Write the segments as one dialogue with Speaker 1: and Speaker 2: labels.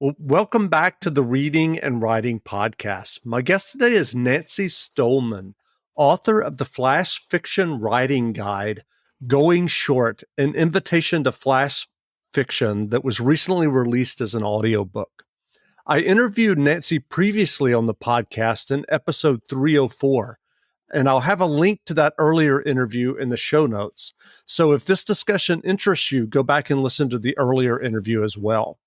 Speaker 1: Well, welcome back to the Reading and Writing Podcast. My guest today is Nancy Stohlman, author of the Flash Fiction Writing Guide, Going Short, an invitation to flash fiction that was recently released as an audiobook. I interviewed Nancy previously on the podcast in episode 304, and I'll have a link to that earlier interview in the show notes. So if this discussion interests you, go back and listen to the earlier interview as well.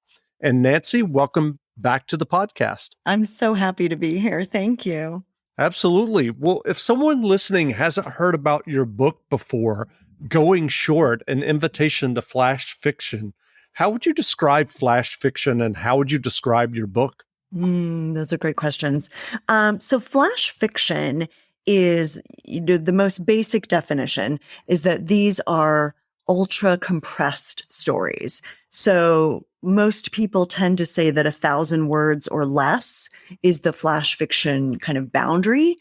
Speaker 1: And Nancy, welcome back to the podcast.
Speaker 2: I'm so happy to be here. Thank you.
Speaker 1: Absolutely. Well, if someone listening hasn't heard about your book before, Going Short, an invitation to flash fiction, how would you describe flash fiction and how would you describe your book?
Speaker 2: Those are great questions. So flash fiction is, the most basic definition is that these are ultra compressed stories. So most people tend to say that 1,000 words or less is the flash fiction kind of boundary.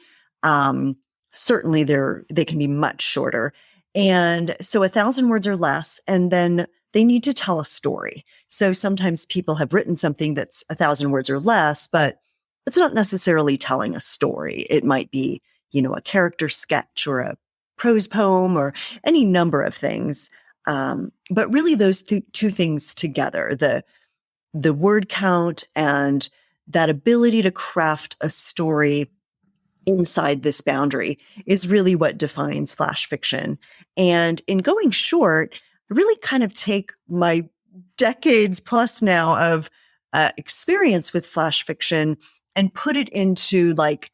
Speaker 2: Certainly they can be much shorter. And so 1,000 words or less, and then they need to tell a story. So sometimes people have written something that's 1,000 words or less, but it's not necessarily telling a story. It might be, a character sketch or a prose poem or any number of things. But really those two things together, the word count and that ability to craft a story inside this boundary is really what defines flash fiction. And in Going Short, I really kind of take my decades plus now of experience with flash fiction and put it into like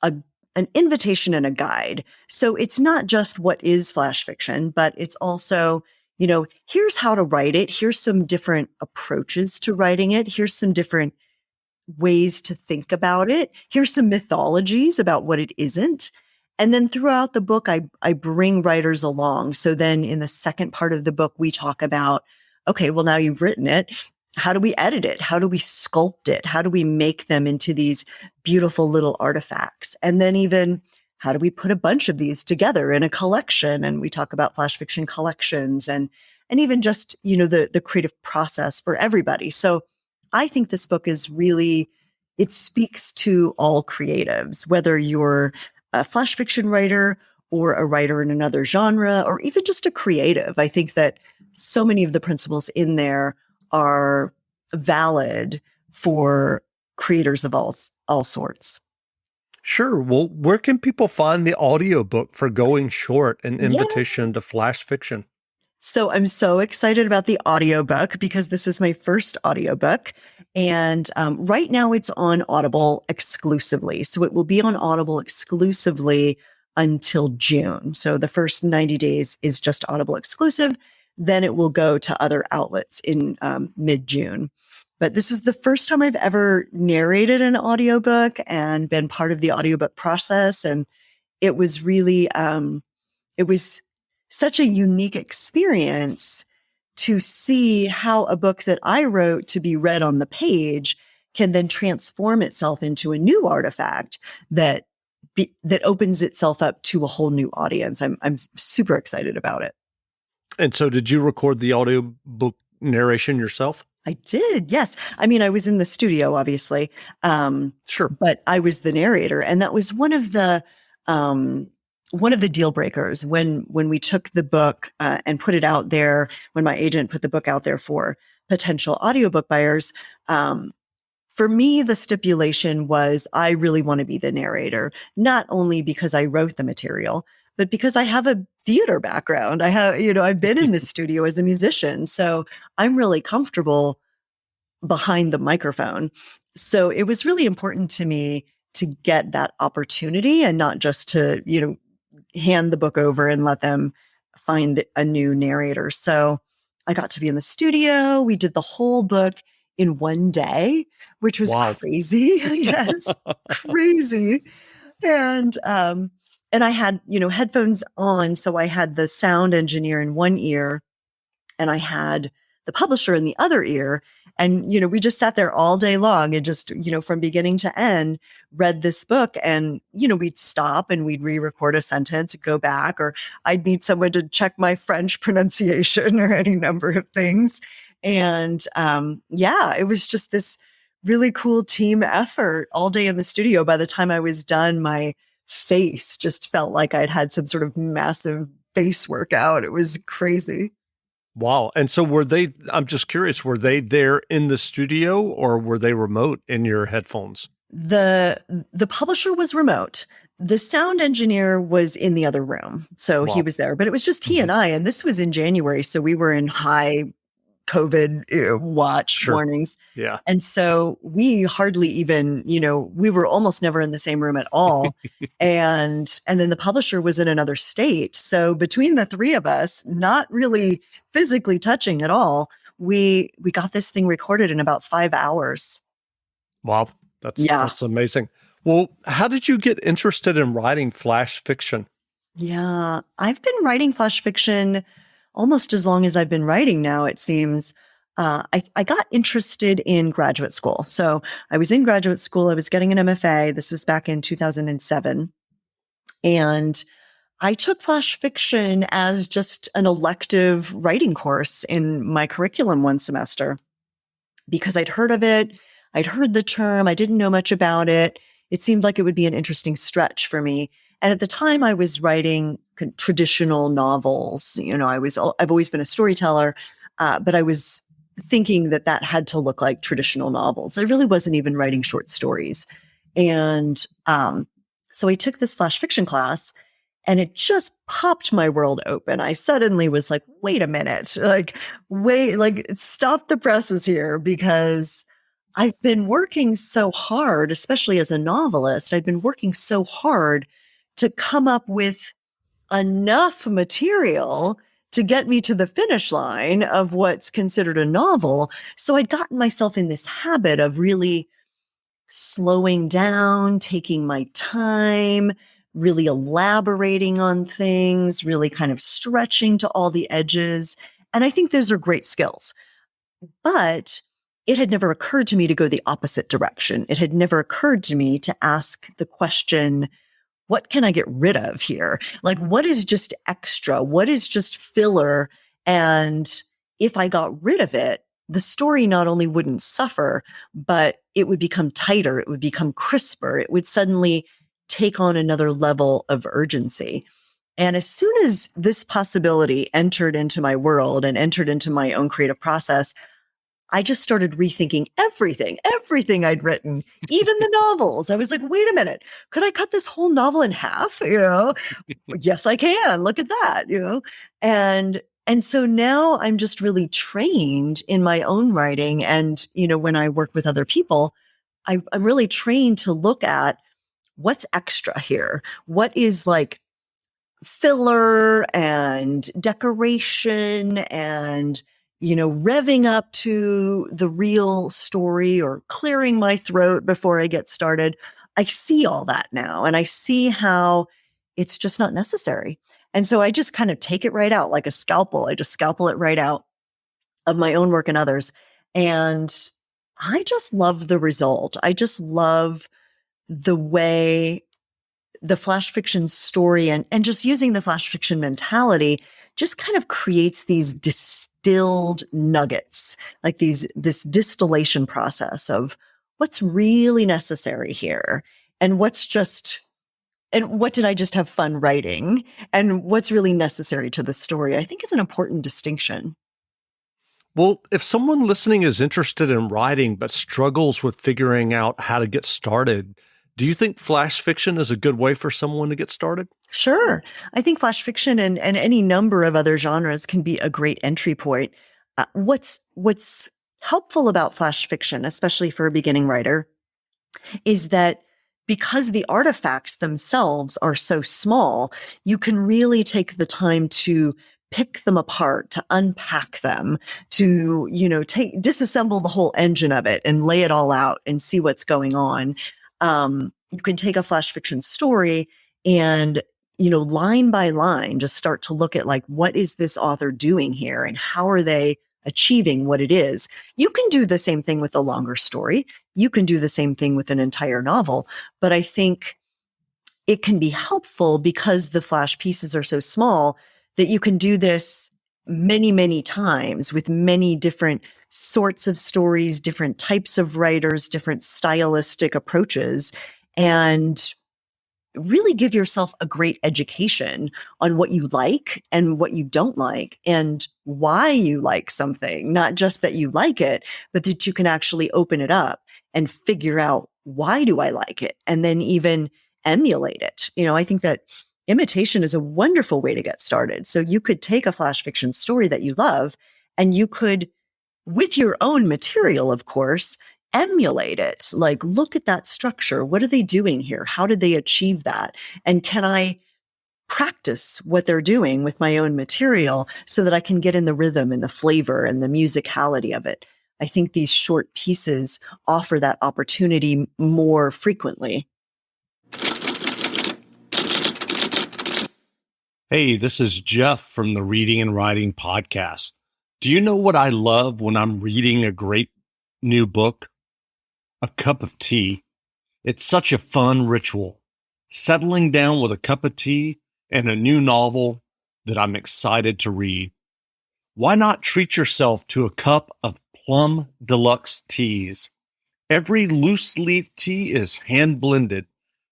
Speaker 2: an invitation and a guide. So it's not just what is flash fiction, but it's also, here's how to write it. Here's some different approaches to writing it. Here's some different ways to think about it. Here's some mythologies about what it isn't. And then throughout the book, I bring writers along. So then in the second part of the book, we talk about, okay, well, now you've written it. How do we edit it? How do we sculpt it? How do we make them into these beautiful little artifacts? And then even how do we put a bunch of these together in a collection? And we talk about flash fiction collections and even just, the creative process for everybody. So I think this book is really, it speaks to all creatives, whether you're a flash fiction writer or a writer in another genre, or even just a creative. I think that so many of the principles in there are valid for creators of all sorts.
Speaker 1: Sure. Well, where can people find the audiobook for Going Short, an invitation to flash fiction?
Speaker 2: So I'm so excited about the audiobook because this is my first audiobook. And right now it's on Audible exclusively. So it will be on Audible exclusively until June. So the first 90 days is just Audible exclusive. Then it will go to other outlets in mid-June. But this is the first time I've ever narrated an audiobook and been part of the audiobook process. And it was really, it was such a unique experience to see how a book that I wrote to be read on the page can then transform itself into a new artifact that opens itself up to a whole new audience. I'm super excited about it.
Speaker 1: And so did you record the audiobook narration yourself?
Speaker 2: I did, yes. I mean, I was in the studio, obviously.
Speaker 1: Sure.
Speaker 2: But I was the narrator. And that was one of the deal breakers when we took the book and put it out there, when my agent put the book out there for potential audiobook buyers. For me, the stipulation was I really want to be the narrator, not only because I wrote the material, but because I have a theater background. I've been in the studio as a musician, so I'm really comfortable behind the microphone. So it was really important to me to get that opportunity and not just to, hand the book over and let them find a new narrator. So I got to be in the studio. We did the whole book in one day, which was crazy. Yes, crazy. And I had, headphones on. So I had the sound engineer in one ear and I had the publisher in the other ear. And, we just sat there all day long and just, from beginning to end, read this book. And, we'd stop and we'd re-record a sentence, go back, or I'd need someone to check my French pronunciation or any number of things. And yeah, it was just this really cool team effort all day in the studio. By the time I was done, my face just felt like I'd had some sort of massive face workout. It was crazy.
Speaker 1: Wow. And so I'm just curious, were they there in the studio or were they remote in your headphones?
Speaker 2: The publisher was remote. The sound engineer was in the other room. So he
Speaker 1: Wow.
Speaker 2: was there, but it was just he and I. And this was in January. So we were in high COVID watch
Speaker 1: Sure.
Speaker 2: warnings.
Speaker 1: Yeah.
Speaker 2: And so we hardly even, we were almost never in the same room at all. And then the publisher was in another state. So between the three of us, not really physically touching at all, we got this thing recorded in about 5 hours.
Speaker 1: Wow.
Speaker 2: Yeah.
Speaker 1: That's amazing. Well, how did you get interested in writing flash fiction?
Speaker 2: Yeah. I've been writing flash fiction almost as long as I've been writing now, it seems. I got interested in graduate school. So I was in graduate school. I was getting an MFA. This was back in 2007. And I took flash fiction as just an elective writing course in my curriculum one semester because I'd heard of it. I'd heard the term. I didn't know much about it. It seemed like it would be an interesting stretch for me. And at the time I was writing traditional novels. I've always been a storyteller, but I was thinking that had to look like traditional novels. I really wasn't even writing short stories. And so I took this flash fiction class and it just popped my world open. I suddenly was like, wait a minute, stop the presses here, because I've been working so hard, especially as a novelist, I've been working so hard to come up with enough material to get me to the finish line of what's considered a novel. So I'd gotten myself in this habit of really slowing down, taking my time, really elaborating on things, really kind of stretching to all the edges. And I think those are great skills. But it had never occurred to me to go the opposite direction. It had never occurred to me to ask the question, what can I get rid of here? Like, what is just extra? What is just filler? And if I got rid of it, the story not only wouldn't suffer, but it would become tighter. It would become crisper. It would suddenly take on another level of urgency. And as soon as this possibility entered into my world and entered into my own creative process, I just started rethinking everything I'd written, even the novels. I was like, wait a minute, could I cut this whole novel in half? Yes, I can. Look at that, And so now I'm just really trained in my own writing. And, when I work with other people, I'm really trained to look at what's extra here. What is like filler and decoration and revving up to the real story or clearing my throat before I get started. I see all that now and I see how it's just not necessary. And so I just kind of take it right out like a scalpel. I just scalpel it right out of my own work and others. And I just love the result. I just love the way the flash fiction story and just using the flash fiction mentality just kind of creates these distilled nuggets, like this distillation process of what's really necessary here and what did I just have fun writing and what's really necessary to the story. I think it's an important distinction.
Speaker 1: Well, if someone listening is interested in writing but struggles with figuring out how to get started, do you think flash fiction is a good way for someone to get started?
Speaker 2: Sure. I think flash fiction and any number of other genres can be a great entry point. What's helpful about flash fiction, especially for a beginning writer, is that because the artifacts themselves are so small, you can really take the time to pick them apart, to unpack them, to, disassemble the whole engine of it and lay it all out and see what's going on. You can take a flash fiction story and, line by line, just start to look at like, what is this author doing here and how are they achieving what it is? You can do the same thing with a longer story. You can do the same thing with an entire novel. But I think it can be helpful because the flash pieces are so small that you can do this many, many times with many different sorts of stories, different types of writers, different stylistic approaches, and really give yourself a great education on what you like and what you don't like and why you like something, not just that you like it, but that you can actually open it up and figure out, why do I like it? And then even emulate it. I think that imitation is a wonderful way to get started. So you could take a flash fiction story that you love, and you could, with your own material, of course, emulate it. Like, look at that structure. What are they doing here? How did they achieve that? And can I practice what they're doing with my own material so that I can get in the rhythm and the flavor and the musicality of it? I think these short pieces offer that opportunity more frequently.
Speaker 1: Hey, this is Jeff from the Reading and Writing Podcast. Do you know what I love when I'm reading a great new book? A cup of tea. It's such a fun ritual. Settling down with a cup of tea and a new novel that I'm excited to read. Why not treat yourself to a cup of Plum Deluxe teas? Every loose leaf tea is hand blended,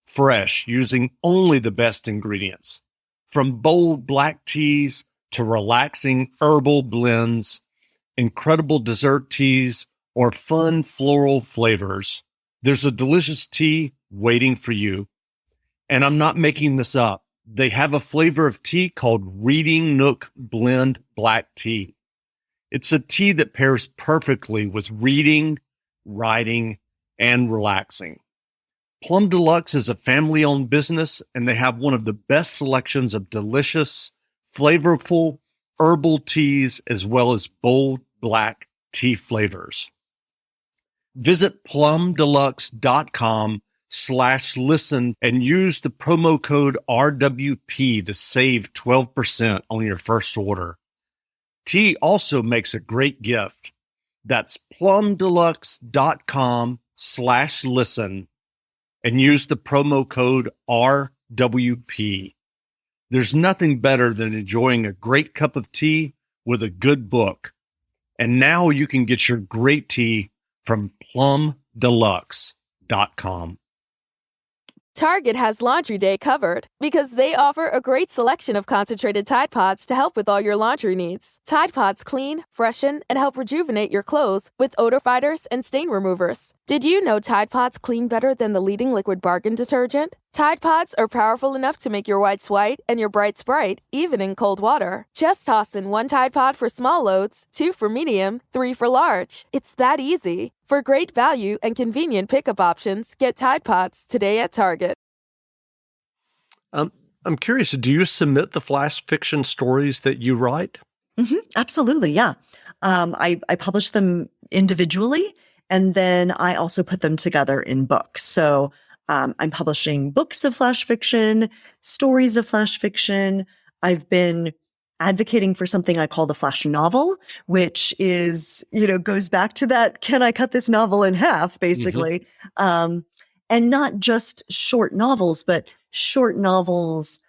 Speaker 1: fresh, using only the best ingredients. From bold black teas to relaxing herbal blends, incredible dessert teas, or fun floral flavors, there's a delicious tea waiting for you. And I'm not making this up. They have a flavor of tea called Reading Nook Blend Black Tea. It's a tea that pairs perfectly with reading, writing, and relaxing. Plum Deluxe is a family-owned business, and they have one of the best selections of delicious, flavorful herbal teas as well as bold black tea flavors. Visit plumdeluxe.com/listen and use the promo code RWP to save 12% on your first order. Tea also makes a great gift. That's plumdeluxe.com/listen and use the promo code RWP. There's nothing better than enjoying a great cup of tea with a good book. And now you can get your great tea from plumdeluxe.com.
Speaker 3: Target has Laundry Day covered because they offer a great selection of concentrated Tide Pods to help with all your laundry needs. Tide Pods clean, freshen, and help rejuvenate your clothes with odor fighters and stain removers. Did you know Tide Pods clean better than the leading liquid bargain detergent? Tide Pods are powerful enough to make your whites white and your brights bright, even in cold water. Just toss in 1 Tide Pod for small loads, 2 for medium, 3 for large. It's that easy. For great value and convenient pickup options, get Tide Pods today at Target.
Speaker 1: I'm curious, do you submit the flash fiction stories that you write?
Speaker 2: Absolutely, yeah. I publish them individually, and then I also put them together in books. So I'm publishing books of flash fiction, stories of flash fiction. I've been advocating for something I call the flash novel, which is, goes back to that, can I cut this novel in half, basically? And not just short novels, but short novels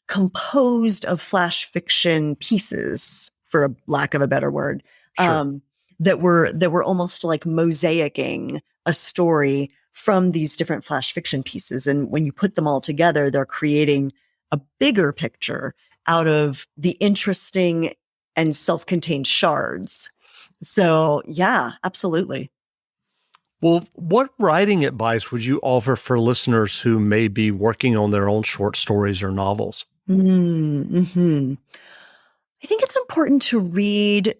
Speaker 2: composed of flash fiction pieces, for a lack of a better word,
Speaker 1: Sure.
Speaker 2: that were almost like mosaicing a story from these different flash fiction pieces. And when you put them all together, they're creating a bigger picture out of the interesting and self-contained shards. So yeah, absolutely.
Speaker 1: Well, what writing advice would you offer for listeners who may be working on their own short stories or novels?
Speaker 2: I think it's important to read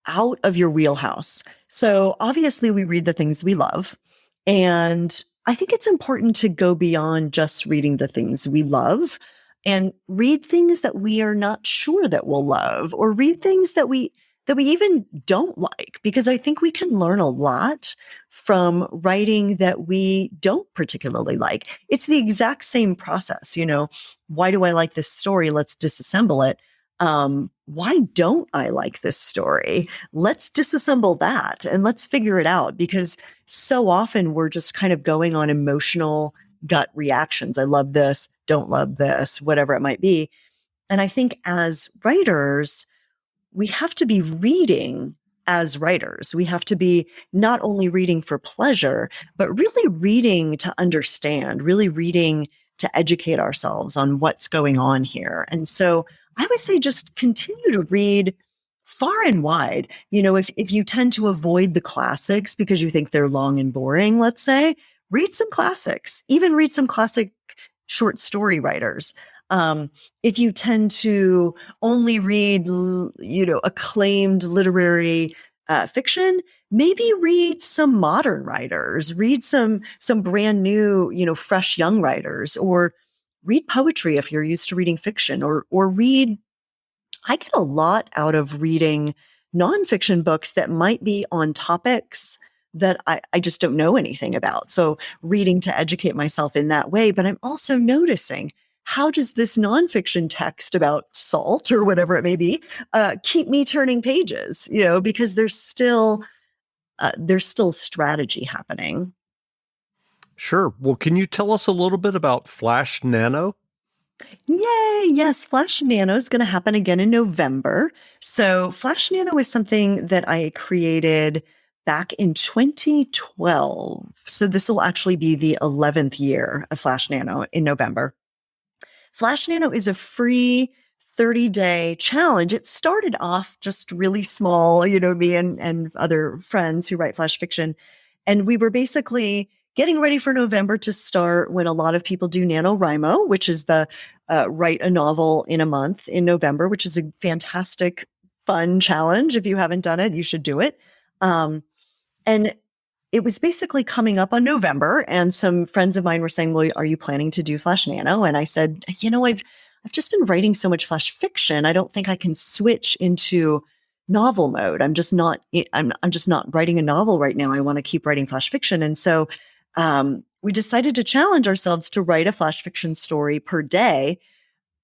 Speaker 2: out of your wheelhouse. So obviously we read the things we love. And I think it's important to go beyond just reading the things we love and read things that we are not sure that we'll love, or read things that we even don't like, because I think we can learn a lot from writing that we don't particularly like. It's the exact same process. Why do I like this story? Let's disassemble it. Why don't I like this story? Let's disassemble that and let's figure it out, because so often we're just kind of going on emotional gut reactions. I love this, don't love this, whatever it might be. And I think as writers, we have to be reading as writers. We have to be not only reading for pleasure, but really reading to understand, really reading to educate ourselves on what's going on here. And so I would say just continue to read far and wide. If you tend to avoid the classics because you think they're long and boring, let's say, read some classics, even read some classic short story writers. If you tend to only read, acclaimed literary fiction, maybe read some modern writers, read some brand new, fresh young writers, or read poetry if you're used to reading fiction, or read. I get a lot out of reading nonfiction books that might be on topics that I just don't know anything about. So reading to educate myself in that way. But I'm also noticing, how does this nonfiction text about salt or whatever it may be keep me turning pages? Because there's still strategy happening.
Speaker 1: Sure. Well, can you tell us a little bit about Flash Nano?
Speaker 2: Yay! Yes, Flash Nano is going to happen again in November. So Flash Nano is something that I created back in 2012. So this will actually be the 11th year of Flash Nano in November. Flash Nano is a free 30-day challenge. It started off just really small, me and other friends who write flash fiction. And we were basically getting ready for November to start when a lot of people do NaNoWriMo, which is the write a novel in a month in November, which is a fantastic, fun challenge. If you haven't done it, you should do it. And it was basically coming up on November, and some friends of mine were saying, well, are you planning to do Flash Nano? And I said, I've just been writing so much flash fiction. I don't think I can switch into novel mode. I'm just not writing a novel right now. I want to keep writing flash fiction. And so we decided to challenge ourselves to write a flash fiction story per day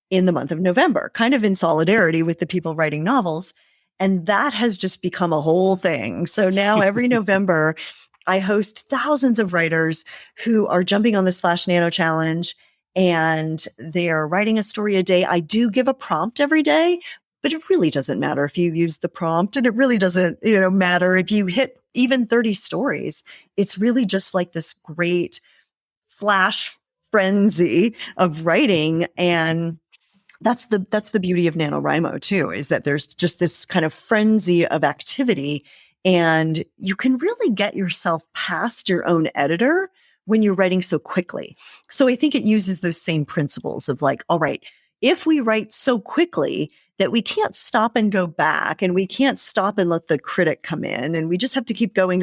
Speaker 2: in the month of November, kind of in solidarity with the people writing novels. And that has just become a whole thing. So now every November, I host thousands of writers who are jumping on this Flash Nano challenge, and they are writing a story a day. I do give a prompt every day, but it really doesn't matter if you use the prompt, and it really doesn't, matter if you hit even 30 stories. It's really just like this great flash frenzy of writing. And that's the beauty of NaNoWriMo too, is that there's just this kind of frenzy of activity, and you can really get yourself past your own editor when you're writing so quickly. So I think it uses those same principles of like, all right, if we write so quickly that we can't stop and go back, and we can't stop and let the critic come in, and we just have to keep going,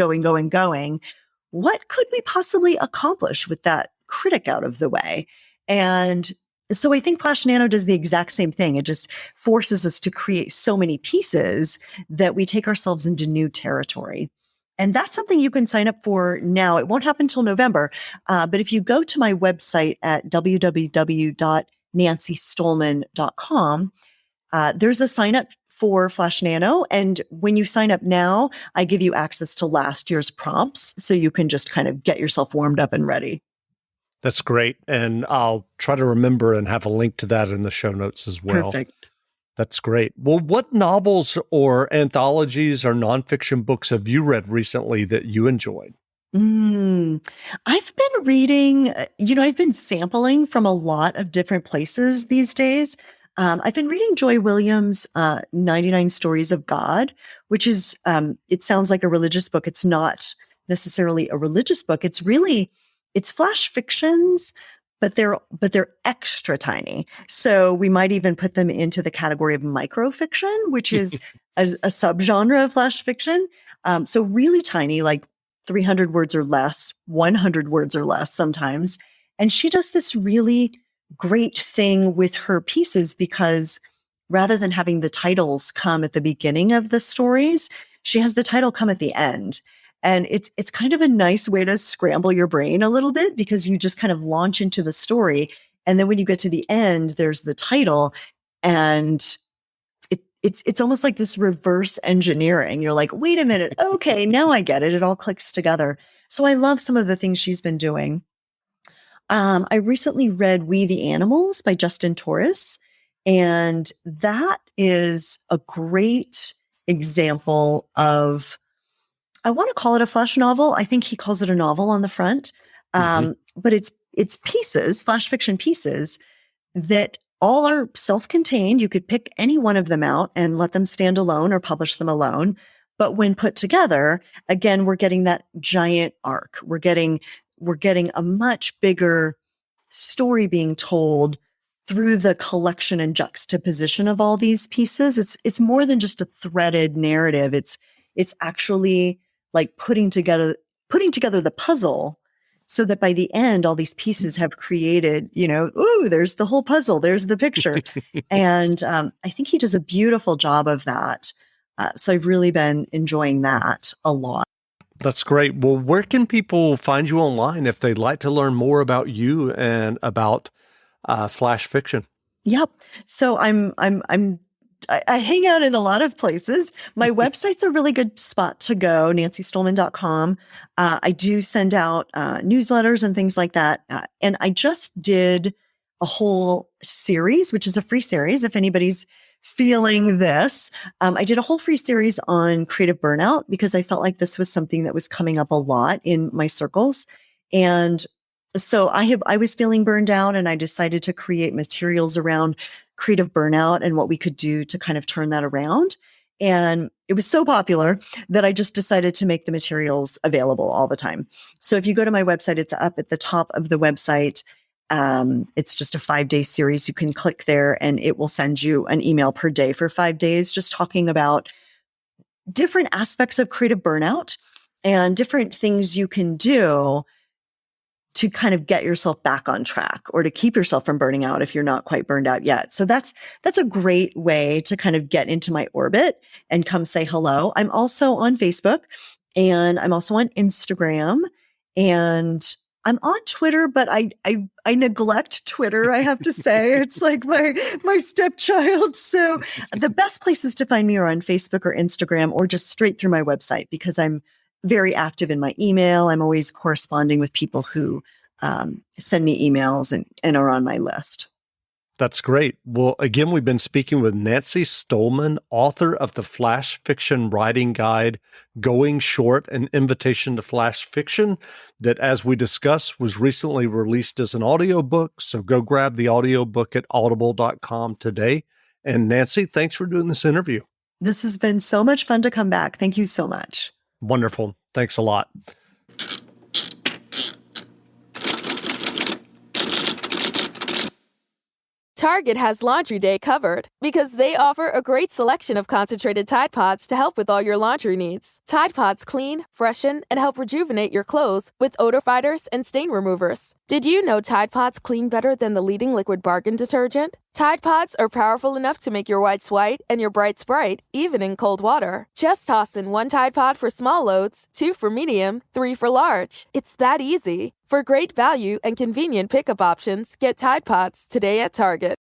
Speaker 2: what could we possibly accomplish with that critic out of the way? And so I think Flash Nano does the exact same thing. It just forces us to create so many pieces that we take ourselves into new territory. And that's something you can sign up for now. It won't happen until November. But if you go to my website at www.nancystohlman.com, there's a sign up for Flash Nano. And when you sign up now, I give you access to last year's prompts, so you can just kind of get yourself warmed up and ready.
Speaker 1: That's great. And I'll try to remember and have a link to that in the show notes as well.
Speaker 2: Perfect.
Speaker 1: That's great. Well, what novels or anthologies or nonfiction books have you read recently that you enjoyed?
Speaker 2: I've been reading, I've been sampling from a lot of different places these days. I've been reading Joy Williams' 99 Stories of God, which is, it sounds like a religious book. It's not necessarily a religious book. It's flash fictions, but they're extra tiny. So we might even put them into the category of microfiction, which is a subgenre of flash fiction. So really tiny, like 300 words or less, 100 words or less sometimes. And she does this really great thing with her pieces, because rather than having the titles come at the beginning of the stories, she has the title come at the end. And it's kind of a nice way to scramble your brain a little bit, because you just kind of launch into the story. And then when you get to the end, there's the title, and it's almost like this reverse engineering. You're like, wait a minute. Okay, now I get it. It all clicks together. So I love some of the things she's been doing. I recently read We the Animals by Justin Taurus. And that is a great example of, I want to call it a flash novel. I think he calls it a novel on the front. But it's pieces, flash fiction pieces that all are self-contained. You could pick any one of them out and let them stand alone or publish them alone. But when put together, again, we're getting that giant arc. We're getting a much bigger story being told through the collection and juxtaposition of all these pieces. It's more than just a threaded narrative. It's actually like putting together the puzzle so that by the end, all these pieces have created, ooh, there's the whole puzzle, there's the picture. And I think he does a beautiful job of that. So I've really been enjoying that a lot.
Speaker 1: That's great. Well, where can people find you online if they'd like to learn more about you and about flash fiction?
Speaker 2: Yep. So I hang out in a lot of places. My website's a really good spot to go, nancystohlman.com. I do send out newsletters and things like that. And I just did a whole series, which is a free series. If anybody's feeling this, I did a whole free series on creative burnout because I felt like this was something that was coming up a lot in my circles. And so I was feeling burned out, and I decided to create materials around creative burnout and what we could do to kind of turn that around. And it was so popular that I just decided to make the materials available all the time. So if you go to my website, it's up at the top of the website. It's just a 5-day series. You can click there and it will send you an email per day for 5 days, just talking about different aspects of creative burnout and different things you can do to kind of get yourself back on track or to keep yourself from burning out if you're not quite burned out yet. So that's a great way to kind of get into my orbit and come say hello. I'm also on Facebook, and I'm also on Instagram, and I'm on Twitter, but I neglect Twitter, I have to say. It's like my stepchild. So the best places to find me are on Facebook or Instagram, or just straight through my website, because I'm very active in my email. I'm always corresponding with people who send me emails and are on my list.
Speaker 1: That's great. Well, again, we've been speaking with Nancy Stohlman, author of the Flash Fiction Writing Guide, Going Short, an Invitation to Flash Fiction, that, as we discussed, was recently released as an audiobook. So go grab the audiobook at audible.com today. And Nancy, thanks for doing this interview.
Speaker 2: This has been so much fun to come back. Thank you so much.
Speaker 1: Wonderful. Thanks a lot.
Speaker 3: Target has Laundry Day covered because they offer a great selection of concentrated Tide Pods to help with all your laundry needs. Tide Pods clean, freshen, and help rejuvenate your clothes with odor fighters and stain removers. Did you know Tide Pods clean better than the leading liquid bargain detergent? Tide Pods are powerful enough to make your whites white and your brights bright, even in cold water. Just toss in 1 Tide Pod for small loads, 2 for medium, 3 for large. It's that easy. For great value and convenient pickup options, get Tide Pods today at Target.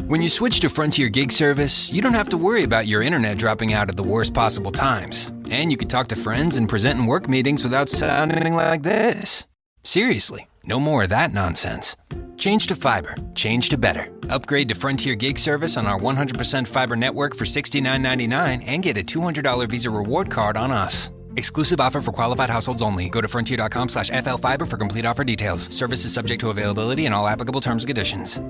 Speaker 4: When you switch to Frontier Gig Service, you don't have to worry about your internet dropping out at the worst possible times. And you can talk to friends and present in work meetings without sounding like this. Seriously, no more of that nonsense. Change to fiber. Change to better. Upgrade to Frontier Gig Service on our 100% fiber network for $69.99 and get a $200 Visa reward card on us. Exclusive offer for qualified households only. Go to frontier.com/FLfiber for complete offer details. Service is subject to availability and all applicable terms and conditions.